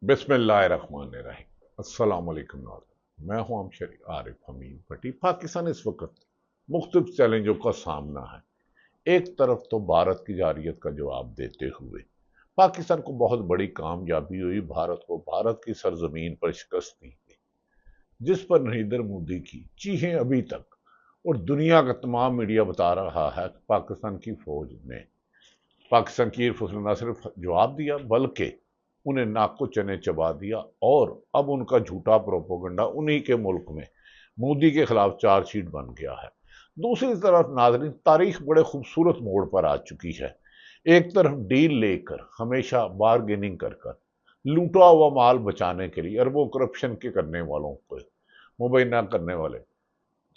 بسم اللہ الرحمن الرحیم۔ السلام علیکم ناظرین، میں ہوں عارف حمید بھٹی۔ پاکستان اس وقت مختلف چیلنجوں کا سامنا ہے۔ ایک طرف تو بھارت کی جارحیت کا جواب دیتے ہوئے پاکستان کو بہت بڑی کامیابی ہوئی، بھارت کو بھارت کی سرزمین پر شکست دی گئی، جس پر نریندر مودی کی چیخیں ابھی تک اور دنیا کا تمام میڈیا بتا رہا ہے کہ پاکستان کی فوج نے پاکستان کی ایئر فورس نے نہ صرف جواب دیا بلکہ انہیں ناک کو چنے چبا دیا، اور اب ان کا جھوٹا پروپوگنڈا انہی کے ملک میں مودی کے خلاف چارج شیٹ بن گیا ہے۔ دوسری طرف ناظرین، تاریخ بڑے خوبصورت موڑ پر آ چکی ہے۔ ایک طرف ڈیل لے کر، ہمیشہ بارگیننگ کر کر لوٹا ہوا مال بچانے کے لیے اربوں کرپشن کے کرنے والوں کو مبینہ کرنے والے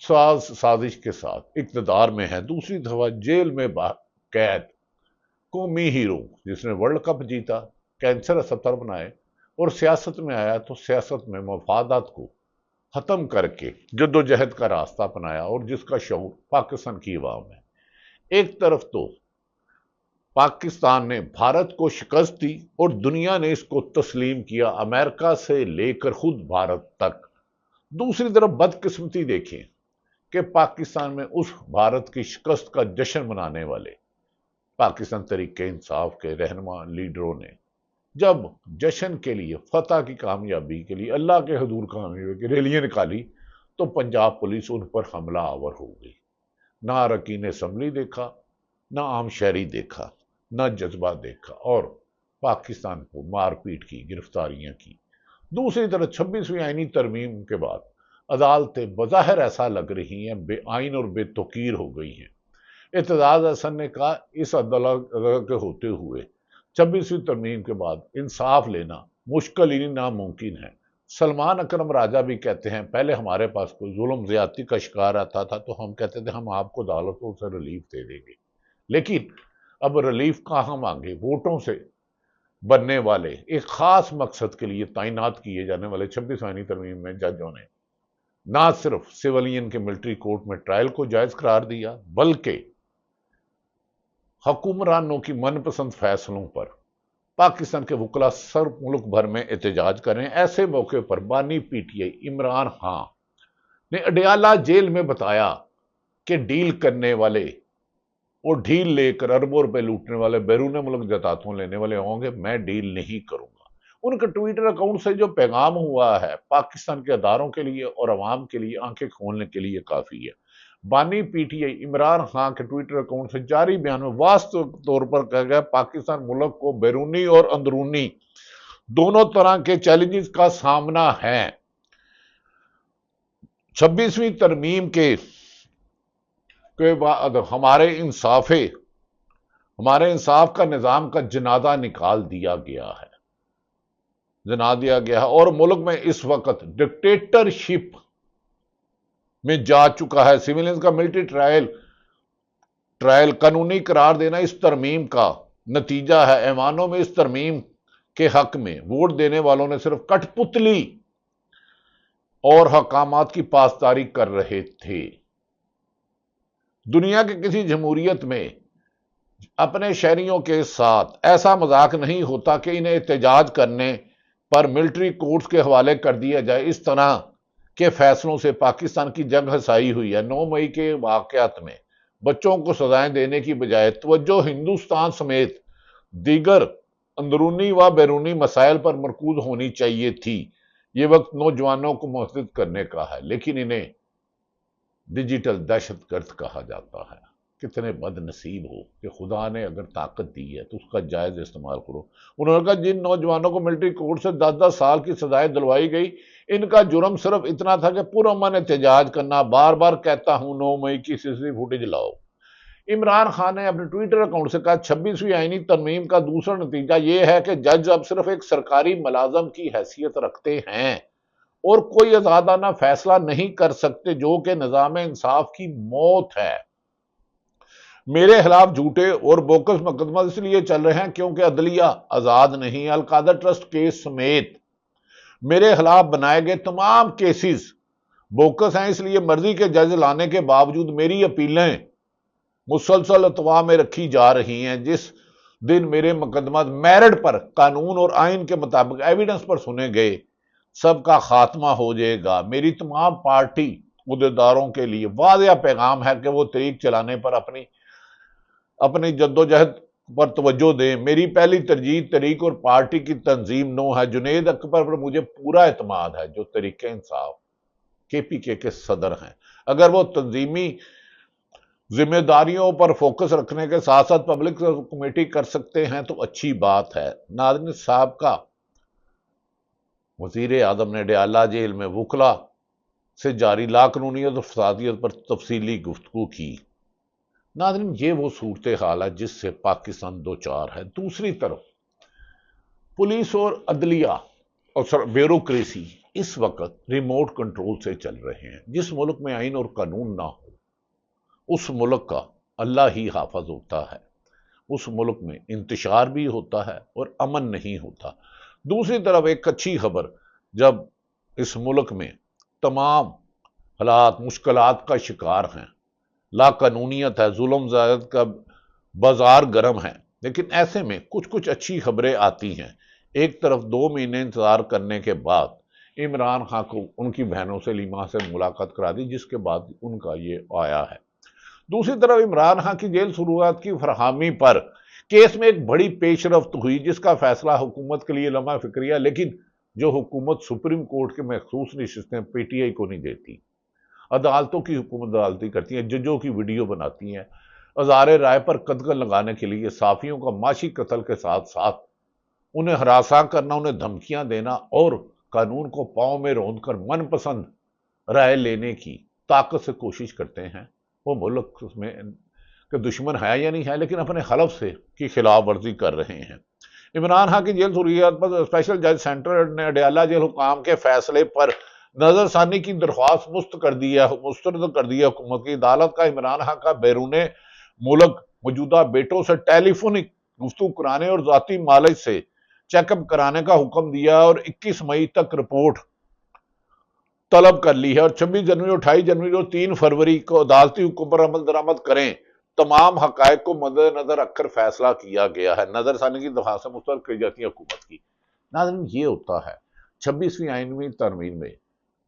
سازش کے ساتھ اقتدار میں ہے، دوسری دفعہ جیل میں قید قومی ہیرو جس نے ورلڈ کپ جیتا، کینسر اسپتال بنائے، اور سیاست میں آیا تو سیاست میں مفادات کو ختم کر کے جدوجہد کا راستہ اپنایا، اور جس کا شعور پاکستان کی عوام ہے۔ ایک طرف تو پاکستان نے بھارت کو شکست دی اور دنیا نے اس کو تسلیم کیا، امریکہ سے لے کر خود بھارت تک۔ دوسری طرف بدقسمتی دیکھیں کہ پاکستان میں اس بھارت کی شکست کا جشن منانے والے پاکستان تحریک انصاف کے رہنما لیڈروں نے جب جشن کے لیے، فتح کی کامیابی کے لیے، اللہ کے حضور کامیابی کی ریلیاں نکالی تو پنجاب پولیس ان پر حملہ آور ہو گئی۔ نہ اراکین اسمبلی دیکھا، نہ عام شہری دیکھا، نہ جذبہ دیکھا، اور پاکستان کو مار پیٹ کی، گرفتاریاں کی۔ دوسری طرف 26ویں آئینی ترمیم کے بعد عدالتیں بظاہر ایسا لگ رہی ہیں بے آئین اور بے توقیر ہو گئی ہیں۔ اعتزاز احسن نے کہا اس عدالت کے ہوتے ہوئے 26ویں ترمیم کے بعد انصاف لینا مشکل ہی نہیں، ناممکن ہے۔ سلمان اکرم راجہ بھی کہتے ہیں پہلے ہمارے پاس کوئی ظلم زیادتی کا شکار آتا تھا تو ہم کہتے تھے ہم آپ کو عدالتوں سے ریلیف دے دیں گے، لیکن اب ریلیف کہاں مانگے؟ ووٹوں سے بننے والے ایک خاص مقصد کے لیے تعینات کیے جانے والے 26ویں ترمیم میں ججوں نے نہ صرف سیولین کے ملٹری کورٹ میں ٹرائل کو جائز قرار دیا، بلکہ حکمرانوں کی من پسند فیصلوں پر پاکستان کے وکلا سر ملک بھر میں احتجاج کریں۔ ایسے موقع پر بانی P T I Imran Khan نے اڈیالہ جیل میں بتایا کہ ڈیل کرنے والے اور ڈھیل لے کر اربوں روپے لوٹنے والے بیرون ملک جتاتوں لینے والے ہوں گے، میں ڈیل نہیں کروں گا۔ ان کے ٹویٹر اکاؤنٹ سے جو پیغام ہوا ہے پاکستان کے اداروں کے لیے اور عوام کے لیے آنکھیں کھولنے کے لیے کافی ہے۔ بانی P T I Imran Khan کے ٹویٹر اکاؤنٹ سے جاری بیان میں واضح طور پر کہا گیا پاکستان ملک کو بیرونی اور اندرونی دونوں طرح کے چیلنجز کا سامنا ہے۔ 26ویں ترمیم کے بعد ہمارے انصاف کا نظام کا جنازہ نکال دیا گیا ہے اور ملک میں اس وقت ڈکٹیٹرشپ میں جا چکا ہے۔ سیولینز کا ملٹری ٹرائل قانونی قرار دینا اس ترمیم کا نتیجہ ہے۔ ایوانوں میں اس ترمیم کے حق میں ووٹ دینے والوں نے صرف کٹ پتلی اور حکامات کی پاسداری کر رہے تھے۔ دنیا کے کسی جمہوریت میں اپنے شہریوں کے ساتھ ایسا مذاق نہیں ہوتا کہ انہیں احتجاج کرنے پر ملٹری کورٹس کے حوالے کر دیا جائے۔ اس طرح کے فیصلوں سے پاکستان کی جنگ ہنسائی ہوئی ہے۔ 9 مئی کے واقعات میں بچوں کو سزائیں دینے کی بجائے توجہ ہندوستان سمیت دیگر اندرونی و بیرونی مسائل پر مرکوز ہونی چاہیے تھی۔ یہ وقت نوجوانوں کو متحد کرنے کا ہے، لیکن انہیں ڈیجیٹل دہشت گرد کہا جاتا ہے۔ کتنے بد نصیب ہو کہ خدا نے اگر طاقت دی ہے تو اس کا جائز استعمال کرو۔ انہوں نے کہا جن نوجوانوں کو ملٹری کورٹ سے 10 سال کی سزائیں دلوائی گئی، ان کا جرم صرف اتنا تھا کہ پرامن احتجاج کرنا۔ بار بار کہتا ہوں 9 مئی کی CCTV فوٹیج لاؤ۔ عمران خان نے اپنے ٹویٹر اکاؤنٹ سے کہا 26ویں آئینی ترمیم کا دوسرا نتیجہ یہ ہے کہ جج اب صرف ایک سرکاری ملازم کی حیثیت رکھتے ہیں اور کوئی آزادانہ فیصلہ نہیں کر سکتے، جو کہ نظام انصاف کی موت ہے۔ میرے خلاف جھوٹے اور بوکس مقدمہ اس لیے چل رہے ہیں کیونکہ عدلیہ آزاد نہیں۔ القادہ ٹرسٹ کیس سمیت میرے خلاف بنائے گئے تمام کیسز بوکس ہیں، اس لیے مرضی کے جج لانے کے باوجود میری اپیلیں مسلسل التوا میں رکھی جا رہی ہیں، دن میرے مقدمات میرٹ پر قانون اور آئین کے مطابق ایویڈنس پر سنے گئے، سب کا خاتمہ ہو جائے گا۔ میری تمام پارٹی عہدیداروں کے لیے واضح پیغام ہے کہ وہ طریق چلانے پر اپنی جدوجہد پر توجہ دیں۔ میری پہلی ترجیح طریق اور پارٹی کی تنظیم نو ہے۔ جنید اکبر پر مجھے پورا اعتماد ہے، جو تحریک انصاف KPK کے صدر ہیں۔ اگر وہ تنظیمی ذمہ داریوں پر فوکس رکھنے کے ساتھ ساتھ پبلک کمیٹی کر سکتے ہیں تو اچھی بات ہے۔ ناظرین، سابقہ وزیر اعظم نے ڈیالہ جیل میں وکلا سے جاری لاقانونیت اور فسادیت پر تفصیلی گفتگو کی۔ ناظرین، یہ وہ صورتحال ہے جس سے پاکستان دوچار ہے۔ دوسری طرف پولیس اور عدلیہ اور بیوروکریسی اس وقت ریموٹ کنٹرول سے چل رہے ہیں۔ جس ملک میں آئین اور قانون نہ ہو، اس ملک کا اللہ ہی حافظ ہوتا ہے، اس ملک میں انتشار بھی ہوتا ہے اور امن نہیں ہوتا۔ دوسری طرف ایک اچھی خبر، جب اس ملک میں تمام حالات مشکلات کا شکار ہیں، لا قانونیت ہے، ظلم زیادت کا بازار گرم ہے، لیکن ایسے میں کچھ اچھی خبریں آتی ہیں۔ ایک طرف 2 مہینے انتظار کرنے کے بعد عمران خان کو ان کی بہنوں سلیمہ سے ملاقات کرا دی، جس کے بعد ان کا یہ آیا ہے۔ دوسری طرف عمران خان کی جیل سہولت کی فراہمی پر کیس میں ایک بڑی پیش رفت ہوئی، جس کا فیصلہ حکومت کے لیے لمحہ فکریہ، لیکن جو حکومت سپریم کورٹ کے مخصوص نشستیں PTI کو نہیں دیتی، عدالتوں کی حکومت عدالتی کرتی ہیں، ججوں کی ویڈیو بناتی ہیں، اظہار رائے پر قدغن لگانے کے لیے صحافیوں کا معاشی قتل کے ساتھ ساتھ انہیں ہراساں کرنا، انہیں دھمکیاں دینا اور قانون کو پاؤں میں روند کر من پسند رائے لینے کی طاقت سے کوشش کرتے ہیں۔ وہ ملک میں کہ دشمن ہے یا نہیں ہے، لیکن اپنے حلف سے کی خلاف ورزی کر رہے ہیں۔ عمران خان کی جیل سہولت پر اسپیشل جج سینٹر نے ڈیالہ جیل حکام کے فیصلے پر نظر ثانی کی درخواست مسترد کر دی ہے۔ حکومت کی عدالت کا عمران خان کا بیرون ملک موجودہ بیٹوں سے ٹیلی فونک گفتگو کرانے اور ذاتی معالج سے چیک اپ کرانے کا حکم دیا اور 21 مئی تک رپورٹ طلب کر لی ہے، اور 26 جنوری، 28 جنوری اور 3 فروری کو عدالتی حکم پر عمل درآمد کریں۔ تمام حقائق کو مد نظر رکھ کر فیصلہ کیا گیا ہے۔ نظر ثانی کی درخواستیں مسترد کی جاتی ہیں حکومت کی۔ ناظرین، یہ ہوتا ہے 26ویں آئینی ترمیم میں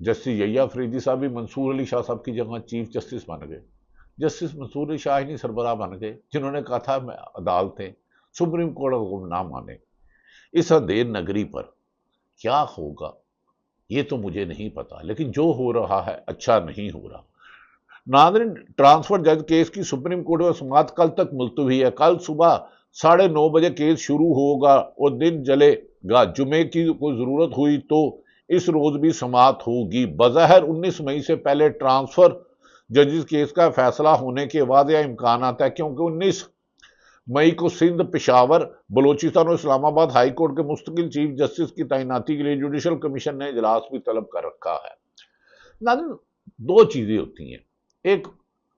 جسٹس یحییٰ فریدی صاحب بھی منصور علی شاہ صاحب کی جگہ چیف جسٹس بن گئے۔ جسٹس منصور علی شاہ ہی سربراہ بن گئے، جنہوں نے کہا تھا میں عدالتیں سپریم کورٹ حکم نہ مانے۔ اس اندھیر نگری پر کیا ہوگا یہ تو مجھے نہیں پتا، لیکن جو ہو رہا ہے اچھا نہیں ہو رہا۔ ناظرین، ٹرانسفر جج کیس کی سپریم کورٹ میں سماعت کل تک ملتوی ہے۔ کل صبح 9:30 بجے کیس شروع ہوگا اور دن جلے گا۔ جمعے کی کوئی ضرورت ہوئی تو اس روز بھی سماعت ہوگی۔ بظاہر 19 مئی سے پہلے ٹرانسفر ججز کیس کا فیصلہ ہونے کے واضح امکانات ہے، کیونکہ 19 مئی کو سندھ، پشاور، بلوچستان اور اسلام آباد ہائی کورٹ کے مستقل چیف جسٹس کی تعیناتی کے لیے جوڈیشل کمیشن نے اجلاس بھی طلب کر رکھا ہے۔ ناظرین، 2 چیزیں ہوتی ہیں، ایک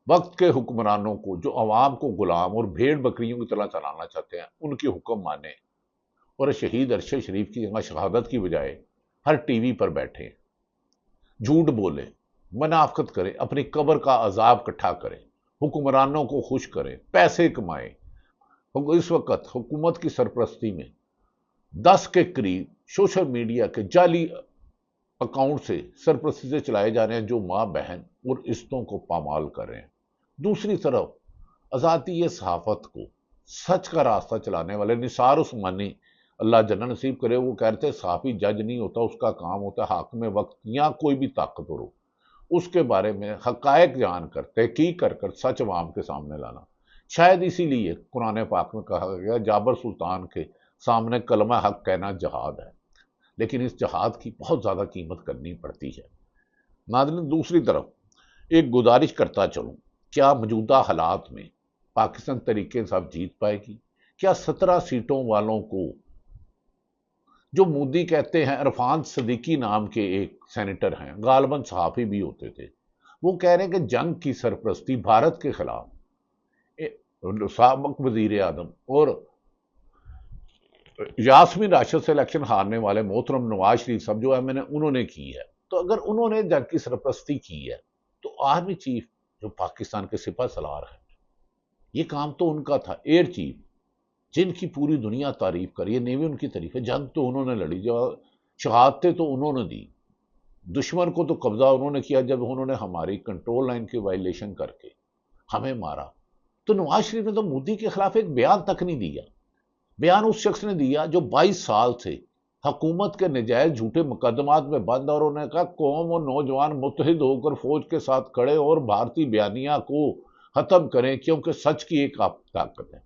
وقت کے حکمرانوں کو جو عوام کو غلام اور بھیڑ بکریوں کی طرح چلانا چاہتے ہیں، ان کے حکم مانے اور شہید ارشد شریف کی جگہ شہادت کی بجائے ہر ٹی وی پر بیٹھے جھوٹ بولے، منافقت کرے، اپنی قبر کا عذاب اکٹھا کرے، حکمرانوں کو خوش کرے، پیسے کمائے۔ اس وقت حکومت کی سرپرستی میں 10 کے قریب سوشل میڈیا کے جعلی اکاؤنٹ سے سرپرستی سے چلائے جا رہے ہیں، جو ماں بہن اور عزتوں کو پامال کر رہے ہیں۔ دوسری طرف آزادی صحافت کو سچ کا راستہ چلانے والے نثار عثمانی، اللہ جنت نصیب کرے، وہ کہتے ہیں صحافی جج نہیں ہوتا، اس کا کام ہوتا ہے حاکم وقت یا کوئی بھی طاقتور ہو، اس کے بارے میں حقائق جان کر تحقیق کر سچ عوام کے سامنے لانا۔ شاید اسی لیے قرآن پاک میں کہا گیا جابر سلطان کے سامنے کلمہ حق کہنا جہاد ہے، لیکن اس جہاد کی بہت زیادہ قیمت کرنی پڑتی ہے۔ ناظرین، دوسری طرف ایک گزارش کرتا چلوں، کیا موجودہ حالات میں پاکستان تحریک انصاف جیت پائے گی؟ کیا 17 سیٹوں والوں کو، جو مودی کہتے ہیں، عرفان صدیقی نام کے ایک سینیٹر ہیں، غالباً صحافی بھی ہوتے تھے، وہ کہہ رہے ہیں کہ جنگ کی سرپرستی بھارت کے خلاف سابق وزیر اعظم اور یاسمین راشد سے الیکشن ہارنے والے محترم نواز شریف صاحب جو ہے انہوں نے کی ہے۔ تو اگر انہوں نے جنگ کی سرپرستی کی ہے تو آرمی چیف جو پاکستان کے سپہ سالار ہیں، یہ کام تو ان کا تھا، ایئر چیف جن کی پوری دنیا تعریف کری ہے، نیوی ان کی تعریف ہے، جنگ تو انہوں نے لڑی، جو شہادتیں تو انہوں نے دی، دشمن کو تو قبضہ انہوں نے کیا جب انہوں نے ہماری کنٹرول لائن کی وائلیشن کر کے ہمیں مارا۔ تو نواز شریف نے تو مودی کے خلاف ایک بیان تک نہیں دیا۔ بیان اس شخص نے دیا جو 22 سال سے حکومت کے نجائز جھوٹے مقدمات میں بند، اور انہوں نے کہا قوم اور نوجوان متحد ہو کر فوج کے ساتھ کھڑے اور بھارتی بیانیہ کو ختم کریں کیونکہ سچ کی ایک طاقت ہے۔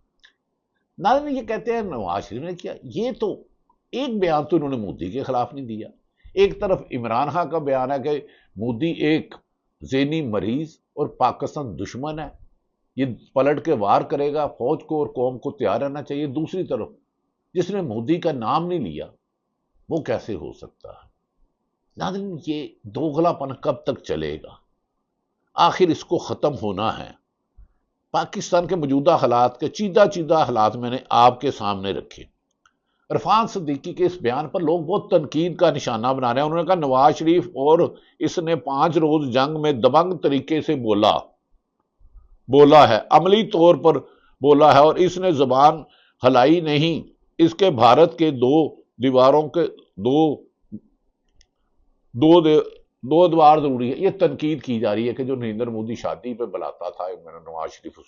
ناظرین یہ کہتے ہیں نواز شریف نے کیا، یہ تو ایک بیان تو انہوں نے مودی کے خلاف نہیں دیا۔ ایک طرف عمران خان کا بیان ہے کہ مودی ایک ذہنی مریض اور پاکستان دشمن ہے، یہ پلٹ کے وار کرے گا، فوج کو اور قوم کو تیار رہنا چاہیے۔ دوسری طرف جس نے مودی کا نام نہیں لیا وہ کیسے ہو سکتا ہے؟ ناظرین یہ دوغلا پن کب تک چلے گا؟ آخر اس کو ختم ہونا ہے۔ پاکستان کے موجودہ حالات کے چیدہ حالات میں نے آپ کے سامنے رکھے۔ عرفان صدیقی کے اس بیان پر لوگ بہت تنقید کا نشانہ بنا رہے ہیں۔ انہوں نے کہا نواز شریف اور اس نے 5 روز جنگ میں دبنگ طریقے سے بولا ہے، عملی طور پر بولا ہے، اور اس نے زبان ہلائی نہیں، اس کے بھارت کے دو دیواروں کے دو ادوار ضروری ہے۔ یہ تنقید کی جا رہی ہے کہ جو نریندر مودی شادی پہ بلاتا تھا نواز شریف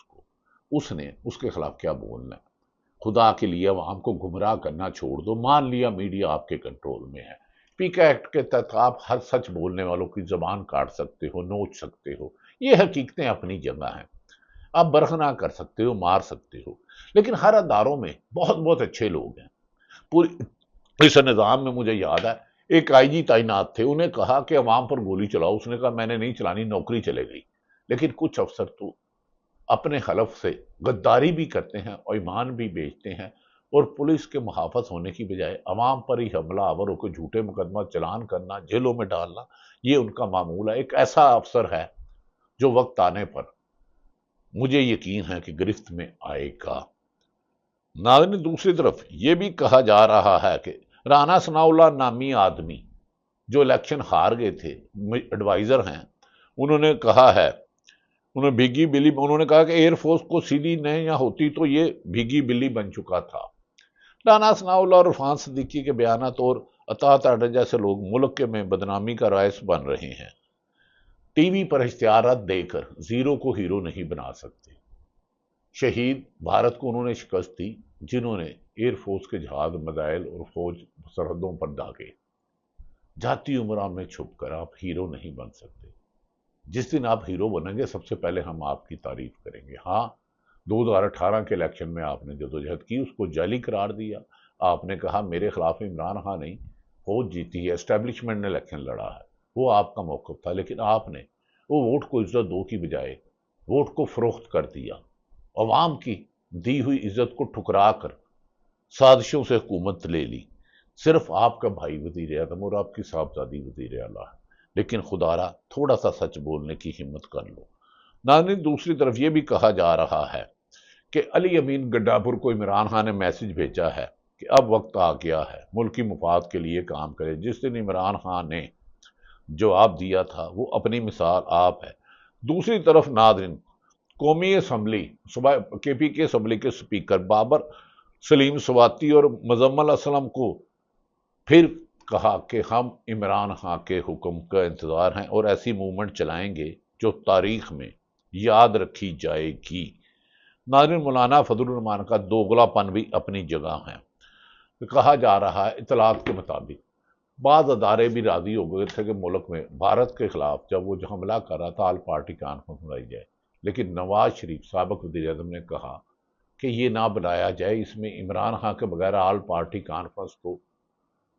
اس نے اس کے خلاف کیا بولنا ہے؟ خدا کے لیے عوام کو گمراہ کرنا چھوڑ دو، مان لیا میڈیا آپ کے کنٹرول میں ہے، پیکا ایکٹ کے تحت آپ ہر سچ بولنے والوں کی زبان کاٹ سکتے ہو، نوچ سکتے ہو، یہ حقیقتیں اپنی جگہ ہیں، آپ برہنہ کر سکتے ہو، مار سکتے ہو، لیکن ہر اداروں میں بہت اچھے لوگ ہیں۔ پوری اس نظام میں مجھے یاد ہے ایک آئی جی تعینات تھے، انہیں کہا کہ عوام پر گولی چلاؤ، اس نے کہا میں نے نہیں چلانی، نوکری چلے گئی۔ لیکن کچھ افسر تو اپنے حلف سے غداری بھی کرتے ہیں اور ایمان بھی بیچتے ہیں، اور پولیس کے محافظ ہونے کی بجائے عوام پر ہی حملہ آوروں کو جھوٹے مقدمہ چلان کرنا، جیلوں میں ڈالنا، یہ ان کا معمول ہے۔ ایک ایسا افسر ہے جو وقت آنے پر مجھے یقین ہے کہ گرفت میں آئے گا۔ ناظرین دوسری طرف یہ بھی کہا جا رہا ہے کہ رانا ثناء اللہ نامی آدمی جو الیکشن ہار گئے تھے، ایڈوائزر ہیں، انہوں نے کہا ہے، انہوں نے کہا کہ ایئر فورس کو سیدھی نہیں ہوتی تو یہ بھیگی بلی بن چکا تھا۔ رانا ثناء اللہ اور عرفان صدیقی کے بیانات اور اطاعت آرڈر جیسے لوگ ملک میں بدنامی کا باعث بن رہے ہیں۔ ٹی وی پر اشتہارات دے کر زیرو کو ہیرو نہیں بنا سکتے۔ شہید بھارت کو انہوں نے شکست دی جنہوں نے ایئر فورس کے جہاز، میزائل اور فوج سرحدوں پر داغے۔ جاتی عمرہ میں چھپ کر آپ ہیرو نہیں بن سکتے۔ جس دن آپ ہیرو بنیں گے سب سے پہلے ہم آپ کی تعریف کریں گے۔ ہاں 2018 کے الیکشن میں آپ نے جدوجہد کی، اس کو جعلی قرار دیا، آپ نے کہا میرے خلاف عمران خان نہیں، فوج جیتی ہے، اسٹیبلشمنٹ نے الیکشن لڑا ہے، وہ آپ کا موقف تھا، لیکن آپ نے وہ ووٹ کو عزت دو کی بجائے ووٹ کو فروخت کر دیا، عوام کی دی ہوئی عزت کو ٹھکرا کر سازشوں سے حکومت لے لی۔ صرف آپ کا بھائی وزیر اعظم اور آپ کی صاحبزادی وزیر اعلیٰ ہے، لیکن خدا را تھوڑا سا سچ بولنے کی ہمت کر لو۔ ناظرین دوسری طرف یہ بھی کہا جا رہا ہے کہ علی امین گڈھاپور کو عمران خان نے میسج بھیجا ہے کہ اب وقت آ گیا ہے، ملکی مفاد کے لیے کام کرے۔ جس دن عمران خان نے جواب دیا تھا وہ اپنی مثال آپ ہے۔ دوسری طرف ناظرین قومی اسمبلی کے پی کے اسمبلی کے سپیکر بابر سلیم سواتی اور مزمل اسلم کو پھر کہا کہ ہم عمران خان کے حکم کا انتظار ہیں اور ایسی موومنٹ چلائیں گے جو تاریخ میں یاد رکھی جائے گی۔ ناظرین مولانا فضل الرحمان کا دوغلا پن بھی اپنی جگہ ہے۔ کہا جا رہا ہے اطلاعات کے مطابق بعض ادارے بھی راضی ہو گئے تھے کہ ملک میں بھارت کے خلاف جب وہ جو حملہ کر رہا تھا آل پارٹی کانفرنس بلائی جائے، لیکن نواز شریف سابق وزیر اعظم نے کہا کہ یہ نہ بلایا جائے، اس میں عمران خان کے بغیر آل پارٹی کانفرنس تو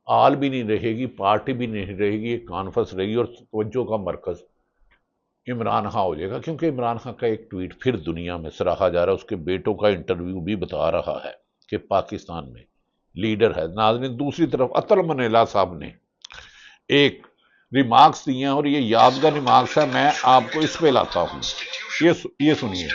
آل بھی نہیں رہے گی، پارٹی بھی نہیں رہے گی، ایک کانفرنس رہے گی اور توجہ کا مرکز عمران خان ہو جائے گا۔ کیونکہ عمران خان کا ایک ٹویٹ پھر دنیا میں سراہا جا رہا ہے، اس کے بیٹوں کا انٹرویو بھی بتا رہا ہے کہ پاکستان میں لیڈر ہے۔ ناظرین دوسری طرف اطل منیلا صاحب نے ایک ریمارکس دیے ہیں اور یہ یادگار ریمارکس ہے، میں آپ کو اس پہ لاتا ہوں، یہ سنیے۔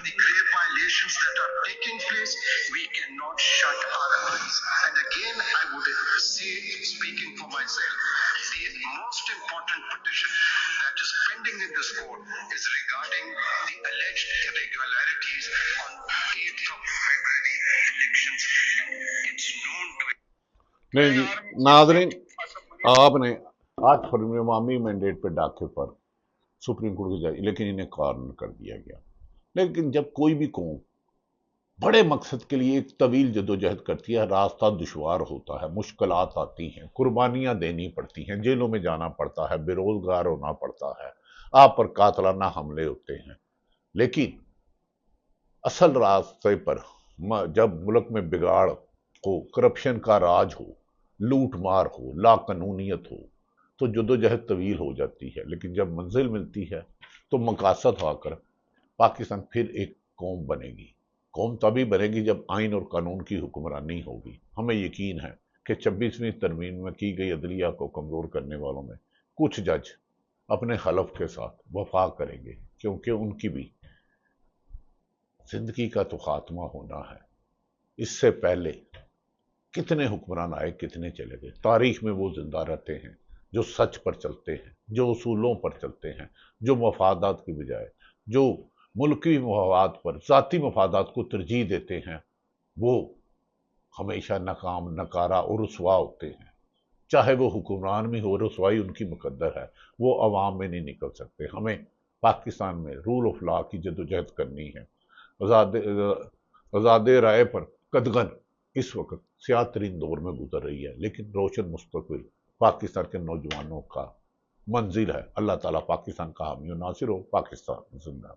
The grave violations that are taking place, we cannot shut our eyes. And again, I would say, speaking for myself, the most نہیں جی ناظرین، آپ نے 8 فروری عوامی مینڈیٹ پہ ڈاکے پر سپریم کورٹ کو جائے، لیکن انہیں کارنر کر دیا گیا۔ لیکن جب کوئی بھی قوم بڑے مقصد کے لیے ایک طویل جدوجہد کرتی ہے، راستہ دشوار ہوتا ہے، مشکلات آتی ہیں، قربانیاں دینی پڑتی ہیں، جیلوں میں جانا پڑتا ہے، بے روزگار ہونا پڑتا ہے، آپ پر قاتلانہ حملے ہوتے ہیں، لیکن اصل راستے پر جب ملک میں بگاڑ ہو، کرپشن کا راج ہو، لوٹ مار ہو، لا قانونیت ہو، تو جدوجہد طویل ہو جاتی ہے، لیکن جب منزل ملتی ہے تو مقاصد ہو کر پاکستان پھر ایک قوم بنے گی۔ قوم تبھی بنے گی جب آئین اور قانون کی حکمرانی ہوگی۔ ہمیں یقین ہے کہ 26ویں ترمیم میں کی گئی عدلیہ کو کمزور کرنے والوں میں کچھ جج اپنے حلف کے ساتھ وفا کریں گے، کیونکہ ان کی بھی زندگی کا تو خاتمہ ہونا ہے۔ اس سے پہلے کتنے حکمران آئے، کتنے چلے گئے، تاریخ میں وہ زندہ رہتے ہیں جو سچ پر چلتے ہیں، جو اصولوں پر چلتے ہیں، جو مفادات کی بجائے، جو ملکی مفادات پر ذاتی مفادات کو ترجیح دیتے ہیں، وہ ہمیشہ ناکام، نکارہ اور رسوا ہوتے ہیں۔ چاہے وہ حکمران بھی ہو، رسوائی ان کی مقدر ہے، وہ عوام میں نہیں نکل سکتے۔ ہمیں پاکستان میں رول آف لا کی جدوجہد کرنی ہے۔ آزاد آزاد رائے پر قدغن اس وقت سیاہ ترین دور میں گزر رہی ہے، لیکن روشن مستقبل پاکستان کے نوجوانوں کا منزل ہے۔ اللہ تعالیٰ پاکستان کا حامی و ناصر ہو۔ پاکستان زندہ۔